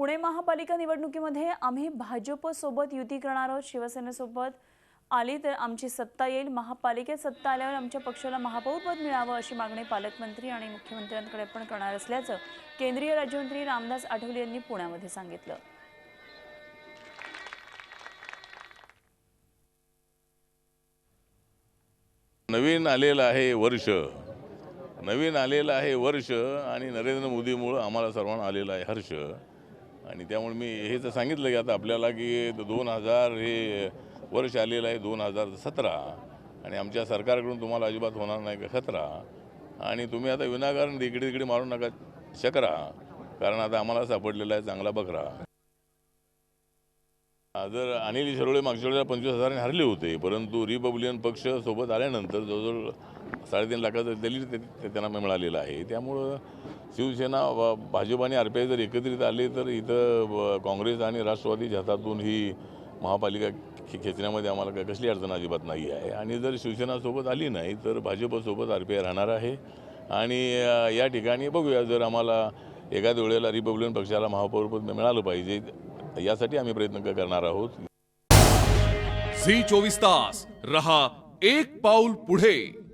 पुणे महापालिका निवडणुकीमध्ये आम्ही भाजप सोबत युती करणार आहोत। शिवसेनेसोबत आली तर आमची सत्ता येईल। महापालिकेत सत्ता आल्यावर आमच्या पक्षाला महापौरपद मिळावं अशी मागणी पालकमंत्री आणि मुख्यमंत्र्यांकडे आपण करणार असल्याचं केंद्रीय राज्यमंत्री रामदास आठवले यांनी पुण्यामध्ये सांगितलं। नवीन आलेलं आहे वर्ष आणि नरेंद्र मोदीमुळे आम्हाला सर्वांना आलेला आहे हर्ष। आणि त्यामुळे मी हे तर सांगितलं की आता आपल्याला की 2000 हे वर्ष आलेलं आहे 2017 आणि आमच्या सरकारकडून तुम्हाला अजिबात होणार नाही का खतरा। आणि तुम्ही आता विनाकारण इकडे तिकडे मारू नका शकरा, कारण आता आम्हाला सापडलेला आहे चांगला बकरा। जर अनिल शिरोळे मागच्या वेळेला 25,000 हरले होते, परंतु रिपब्लिकन पक्ष सोबत आल्यानंतर जवळजवळ 3.5 लाखाचं दिलीट त्यांना मिळालेलं आहे। त्यामुळं शिवसेना भाजप आणि आरपीआय जर एकत्रित आले तर इथं काँग्रेस आणि राष्ट्रवादीच्या हातातून ही महापालिका खेचण्यामध्ये आम्हाला कसली अडचण अजिबात नाही आहे। आणि जर शिवसेना सोबत आली नाही तर भाजपसोबत आरपीआय राहणार आहे। आणि या ठिकाणी बघूया, जर आम्हाला एखाद्या वेळेला रिपब्लिकन पक्षाला महापौरपद मिळालं पाहिजे यासाठी आम्ही प्रयत्न करणार आहोत। झी 24 तास रहा एक पाऊल पुढे।